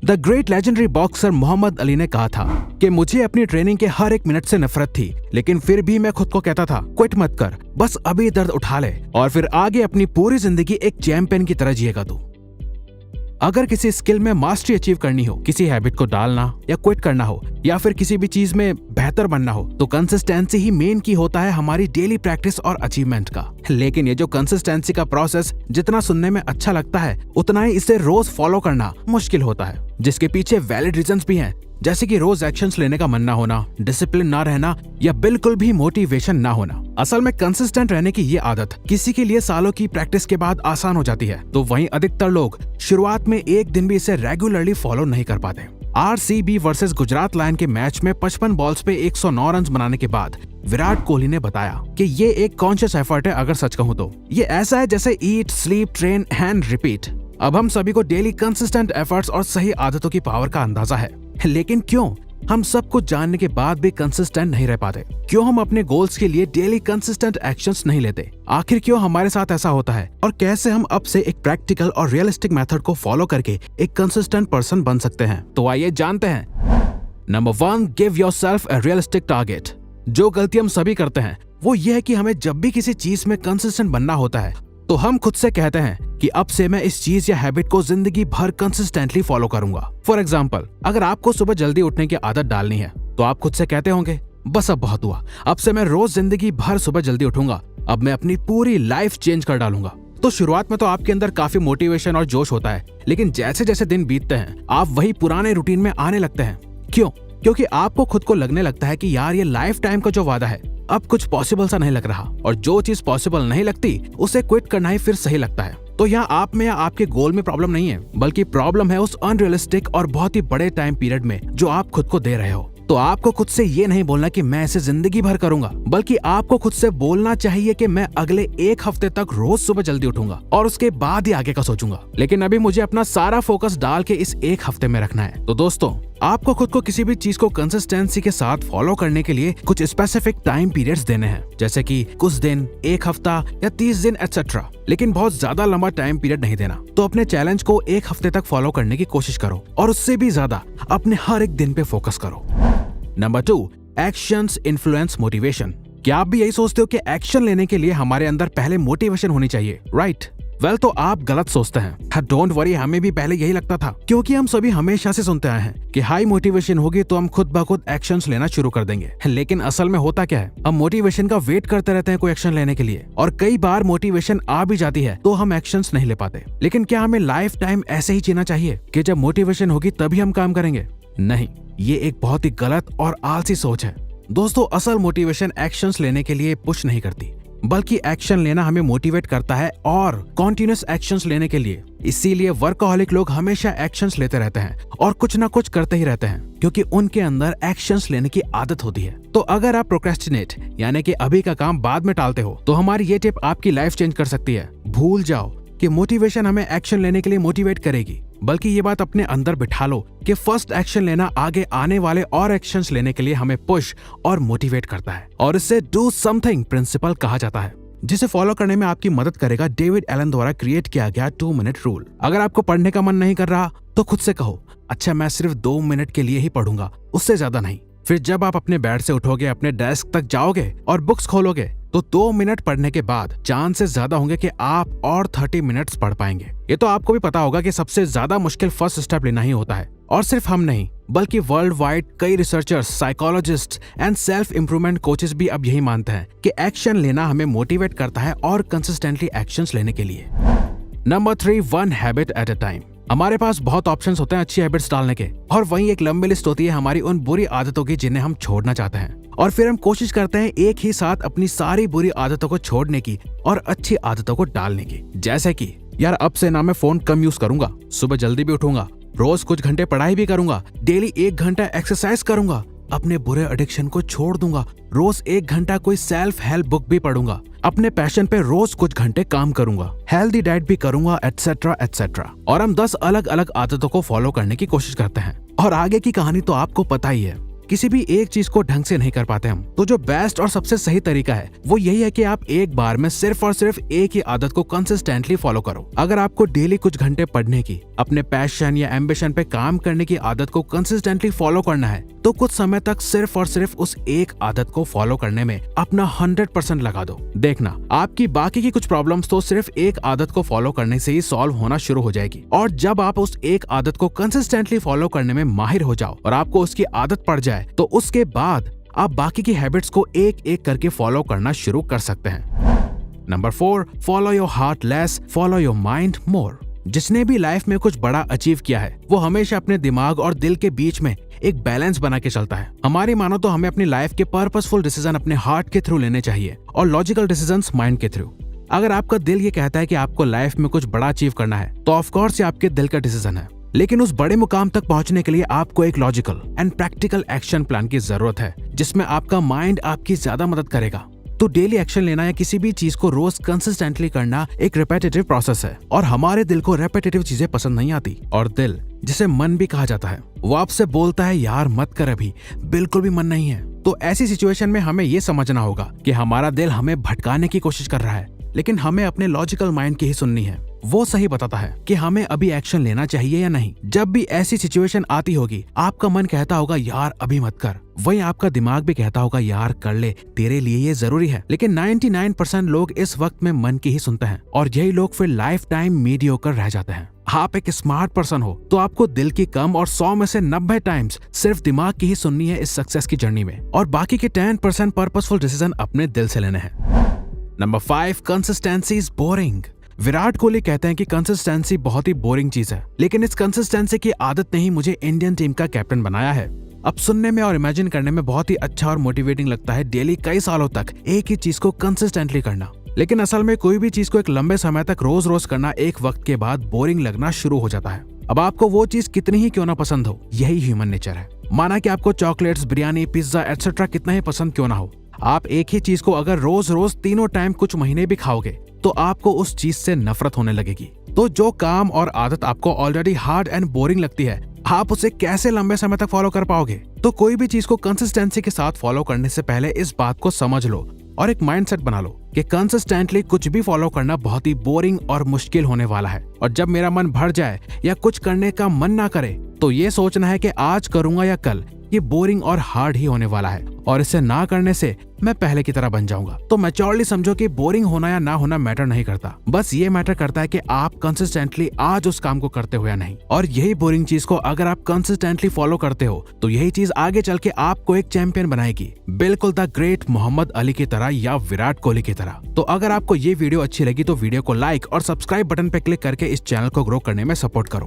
The great legendary boxer Muhammad Ali ने कहा था कि मुझे अपनी ट्रेनिंग के हर एक मिनट से नफरत थी, लेकिन फिर भी मैं खुद को कहता था क्विट मत कर, बस अभी दर्द उठा ले और फिर आगे अपनी पूरी जिंदगी एक चैंपियन की तरह जिएगा तू। अगर किसी स्किल में मास्टरी अचीव करनी हो, किसी हैबिट को डालना या क्विट करना हो, या फिर किसी भी चीज में बेहतर बनना हो, तो कंसिस्टेंसी ही मेन की होता है हमारी डेली प्रैक्टिस और अचीवमेंट का। लेकिन ये जो कंसिस्टेंसी का प्रोसेस जितना सुनने में अच्छा लगता है, उतना ही इसे रोज फॉलो करना मुश्किल होता है, जिसके पीछे वैलिड रीजंस भी हैं, जैसे कि रोज एक्शंस लेने का मन ना होना, डिसिप्लिन ना रहना या बिल्कुल भी मोटिवेशन ना होना। असल में कंसिस्टेंट रहने की ये आदत किसी के लिए सालों की प्रैक्टिस के बाद आसान हो जाती है, तो वहीं अधिकतर लोग शुरुआत में एक दिन भी इसे रेगुलरली फॉलो नहीं कर पाते। आरसीबी वर्सेस गुजरात लायन के मैच में 55 बॉल्स पे 109 रन बनाने के बाद विराट कोहली ने बताया कि ये एक कॉन्शियस एफर्ट है। अगर सच कहूं तो ये ऐसा है जैसे ईट, स्लीप, ट्रेन एंड रिपीट। अब हम सभी को डेली कंसिस्टेंट एफर्ट्स और सही आदतों की पावर का अंदाजा है, लेकिन क्यों हम सब कुछ जानने के बाद भी कंसिस्टेंट नहीं रह पाते? क्यों हम अपने गोल्स के लिए डेली कंसिस्टेंट एक्शंस नहीं लेते? आखिर क्यों हमारे साथ ऐसा होता है और कैसे हम अब से एक प्रैक्टिकल और रियलिस्टिक मेथड को फॉलो करके एक कंसिस्टेंट पर्सन बन सकते हैं? तो आइए जानते हैं। Number 1, give yourself a realistic target. जो गलती हम सभी करते हैं वो ये है कि हमें जब भी किसी चीज में कंसिस्टेंट बनना होता है तो हम खुद से कहते हैं कि अब से मैं इस चीज या हैबिट को जिंदगी भर कंसिस्टेंटली फॉलो करूंगा। फॉर एग्जाम्पल, अगर आपको सुबह जल्दी उठने की आदत डालनी है तो आप खुद से कहते होंगे बस अब बहुत हुआ, अब से मैं रोज जिंदगी भर सुबह जल्दी उठूंगा, अब मैं अपनी पूरी लाइफ चेंज कर डालूंगा। तो शुरुआत में तो आपके अंदर काफी मोटिवेशन और जोश होता है, लेकिन जैसे जैसे दिन बीतते हैं आप वही पुराने रूटीन में आने लगते हैं। क्यों? क्योंकि आपको खुद को लगने लगता है कि यार ये लाइफ टाइम का जो वादा है अब कुछ पॉसिबल सा नहीं लग रहा, और जो चीज पॉसिबल नहीं लगती उसे क्विट करना ही फिर सही लगता है। तो यहाँ आप में या आपके गोल में प्रॉब्लम नहीं है, बल्कि प्रॉब्लम है उस अनरियलिस्टिक और बहुत ही बड़े टाइम पीरियड में जो आप खुद को दे रहे हो। तो आपको खुद से ये नहीं बोलना कि मैं इसे जिंदगी भर करूंगा, बल्कि आपको खुद से बोलना चाहिए कि मैं अगले एक हफ्ते तक रोज सुबह जल्दी उठूंगा और उसके बाद ही आगे का सोचूंगा। लेकिन अभी मुझे अपना सारा फोकस डाल के इस एक हफ्ते में रखना है। तो दोस्तों, आपको खुद को किसी भी चीज को कंसिस्टेंसी के साथ फॉलो करने के लिए कुछ स्पेसिफिक टाइम पीरियड्स देने हैं, जैसे कि कुछ दिन, एक हफ्ता या 30 दिन एटसेट्रा, लेकिन बहुत ज्यादा लंबा टाइम पीरियड नहीं देना। तो अपने चैलेंज को एक हफ्ते तक फॉलो करने की कोशिश करो और उससे भी ज्यादा अपने हर एक दिन पे फोकस करो। Number 2, actions influence motivation. क्या आप भी यही सोचते हो कि एक्शन लेने के लिए हमारे अंदर पहले मोटिवेशन होनी चाहिए, राइट? वेल, तो आप गलत सोचते हैं। डोंट वरी, हमें भी पहले यही लगता था, क्योंकि हम सभी हमेशा से सुनते आए हैं कि हाई मोटिवेशन होगी तो हम खुद ब खुद एक्शंस लेना शुरू कर देंगे। लेकिन असल में होता क्या है, हम मोटिवेशन का वेट करते रहते हैं कोई एक्शन लेने के लिए, और कई बार मोटिवेशन आ भी जाती है तो हम एक्शंस नहीं ले पाते। लेकिन क्या हमें लाइफ टाइम ऐसे ही जीना चाहिए कि जब मोटिवेशन होगी तभी हम काम करेंगे? नहीं, ये एक बहुत ही गलत और आलसी सोच है। दोस्तों, असल मोटिवेशन एक्शंस लेने के लिए पुश नहीं करती, बल्कि एक्शन लेना हमें मोटिवेट करता है और कॉन्टिन्यूस एक्शंस लेने के लिए। इसीलिए वर्कहोलिक लोग हमेशा एक्शंस लेते रहते हैं और कुछ ना कुछ करते ही रहते हैं, क्योंकि उनके अंदर एक्शंस लेने की आदत होती है। तो अगर आप प्रोक्रेस्टिनेट यानी कि अभी का काम बाद में टालते हो, तो हमारी ये टिप आपकी लाइफ चेंज कर सकती है। भूल जाओ कि मोटिवेशन हमें एक्शन लेने के लिए मोटिवेट करेगी, बल्कि ये बात अपने अंदर बिठा लो कि फर्स्ट एक्शन लेना आगे आने वाले और एक्शंस लेने के लिए हमें पुश और मोटिवेट करता है, और इसे डू समथिंग प्रिंसिपल कहा जाता है, जिसे फॉलो करने में आपकी मदद करेगा डेविड एलन द्वारा क्रिएट किया गया 2 मिनट रूल। अगर आपको पढ़ने का मन नहीं कर रहा तो खुद से कहो, अच्छा मैं सिर्फ 2 मिनट के लिए ही पढ़ूंगा, उससे ज्यादा नहीं। फिर जब आप अपने बेड से उठोगे, अपने डेस्क तक जाओगे और बुक्स खोलोगे, तो 2 मिनट पढ़ने के बाद चांसेस ज्यादा होंगे कि आप और 30 मिनट्स पढ़ पाएंगे। ये तो आपको भी पता होगा कि सबसे ज्यादा मुश्किल फर्स्ट स्टेप लेना ही होता है, और सिर्फ हम नहीं बल्कि वर्ल्ड वाइड कई researchers, psychologist and self improvement coaches भी अब यही मानते हैं कि एक्शन लेना हमें मोटिवेट करता है और कंसिस्टेंटली एक्शंस लेने के लिए। Number 3, 1 habit at a time. हमारे पास बहुत ऑप्शंस होते हैं अच्छी हैबिट्स डालने के, और वहीं एक लंबी लिस्ट होती है हमारी उन बुरी आदतों की जिन्हें हम छोड़ना चाहते हैं, और फिर हम कोशिश करते हैं एक ही साथ अपनी सारी बुरी आदतों को छोड़ने की और अच्छी आदतों को डालने की। जैसे कि यार अब से ना मैं फोन कम यूज करूंगा, सुबह जल्दी भी उठूंगा, रोज कुछ घंटे पढ़ाई भी करूंगा, डेली 1 घंटा एक्सरसाइज करूंगा, अपने बुरे एडिक्शन को छोड़ दूंगा, रोज 1 घंटा कोई सेल्फ हेल्प बुक भी पढ़ूंगा, अपने पैशन पे रोज कुछ घंटे काम करूंगा, हेल्दी डाइट भी करूंगा, एटसेट्रा एटसेट्रा। और हम 10 अलग अलग आदतों को फॉलो करने की कोशिश करते हैं, और आगे की कहानी तो आपको पता ही है। किसी भी एक चीज को ढंग से नहीं कर पाते हम। तो जो बेस्ट और सबसे सही तरीका है वो यही है कि आप एक बार में सिर्फ और सिर्फ एक ही आदत को कंसिस्टेंटली फॉलो करो। अगर आपको डेली कुछ घंटे पढ़ने की, अपने पैशन या एम्बिशन पे काम करने की आदत को कंसिस्टेंटली फॉलो करना है तो कुछ समय तक सिर्फ और सिर्फ उस एक आदत को फॉलो करने में अपना 100% लगा दो। देखना, आपकी बाकी की कुछ प्रॉब्लम्स तो सिर्फ एक आदत को फॉलो करने से ही सॉल्व होना शुरू हो जाएगी। और जब आप उस एक आदत को कंसिस्टेंटली फॉलो करने में माहिर हो जाओ और आपको उसकी आदत पड़ जाए तो उसके बाद आप बाकी की हैबिट्स को एक एक करके फॉलो करना शुरू कर सकते हैं। Number 4, follow your heart less, follow your mind more. जिसने भी लाइफ में कुछ बड़ा अचीव किया है वो हमेशा अपने दिमाग और दिल के बीच में एक बैलेंस बना के चलता है। हमारी मानो तो हमें अपनी लाइफ के पर्पसफुल डिसीजन अपने हार्ट के थ्रू लेने चाहिए और लॉजिकल डिसीजंस माइंड के थ्रू। अगर आपका दिल ये कहता है कि आपको लाइफ में कुछ बड़ा अचीव करना है तो ऑफ कोर्स ये आपके दिल का डिसीजन है, लेकिन उस बड़े मुकाम तक पहुंचने के लिए आपको एक logical and practical action plan की जरूरत है जिसमें आपका माइंड आपकी ज्यादा मदद करेगा। तो डेली एक्शन लेना या किसी भी चीज को रोज कंसिस्टेंटली करना एक रिपीटेटिव प्रोसेस है और हमारे दिल को रिपीटेटिव चीजें पसंद नहीं आती। और दिल, जिसे मन भी कहा जाता है, वो आपसे बोलता है यार मत कर, अभी बिल्कुल भी मन नहीं है। तो ऐसी सिचुएशन में हमें ये समझना होगा कि हमारा दिल हमें भटकाने की कोशिश कर रहा है, लेकिन हमें अपने लॉजिकल माइंड की ही सुननी है। वो सही बताता है कि हमें अभी एक्शन लेना चाहिए या नहीं। जब भी ऐसी सिचुएशन आती होगी आपका मन कहता होगा यार अभी मत कर, वहीं आपका दिमाग भी कहता होगा यार कर ले, तेरे लिए ये जरूरी है। लेकिन 99% लोग इस वक्त में मन की ही सुनते हैं और यही लोग फिर लाइफ टाइम मीडियोकर रह जाते हैं। आप एक स्मार्ट पर्सन हो तो आपको दिल की कम और 100 में से 90 टाइम्स सिर्फ दिमाग की ही सुननी है इस सक्सेस की जर्नी में, और बाकी के 10% पर्पसफुल डिसीजन अपने दिल से लेने हैं। Number 5, consistency is boring. Virat Kohli कहते हैं कि कंसिस्टेंसी बहुत ही बोरिंग चीज है, लेकिन इस कंसिस्टेंसी की आदत ने ही मुझे इंडियन टीम का कैप्टन बनाया है। अब सुनने में और इमेजिन करने में बहुत ही अच्छा और मोटिवेटिंग लगता है डेली कई सालों तक एक ही चीज को कंसिस्टेंटली करना, लेकिन असल में कोई भी चीज को एक लंबे समय तक रोज रोज करना एक वक्त के बाद बोरिंग लगना शुरू हो जाता है। अब आपको वो चीज कितनी ही क्यों ना पसंद हो, यही ह्यूमन नेचर है। माना कि आपको चॉकलेट्स, बिरयानी, पिज्जा एटसेट्रा कितना ही पसंद क्यों ना हो, आप एक ही चीज को अगर रोज रोज तीनों टाइम कुछ महीने भी खाओगे तो आपको उस चीज से नफरत होने लगेगी। तो जो काम और आदत आपको ऑलरेडी हार्ड एंड बोरिंग लगती है, आप उसे कैसे लंबे समय तक फॉलो कर पाओगे? तो कोई भी चीज को कंसिस्टेंसी के साथ फॉलो करने से पहले इस बात को समझ लो और एक माइंडसेट बना लो कि कंसिस्टेंटली कुछ भी फॉलो करना बहुत ही बोरिंग और मुश्किल होने वाला है। और जब मेरा मन भर जाए या कुछ करने का मन ना करे तो ये सोचना है कि आज करूंगा या कल, ये बोरिंग और हार्ड ही होने वाला है और इसे ना करने से मैं पहले की तरह बन जाऊंगा। तो मैच्योरली समझो कि बोरिंग होना या ना होना मैटर नहीं करता, बस ये मैटर करता है कि आप कंसिस्टेंटली आज उस काम को करते हो या नहीं। और यही बोरिंग चीज को अगर आप कंसिस्टेंटली फॉलो करते हो तो यही चीज आगे चल के आपको एक चैंपियन बनाएगी, बिल्कुल द ग्रेट मोहम्मद अली की तरह या विराट कोहली की तरह। तो अगर आपको ये वीडियो अच्छी लगी तो वीडियो को लाइक और सब्सक्राइब बटन पे क्लिक करके इस चैनल को ग्रो करने में सपोर्ट करो।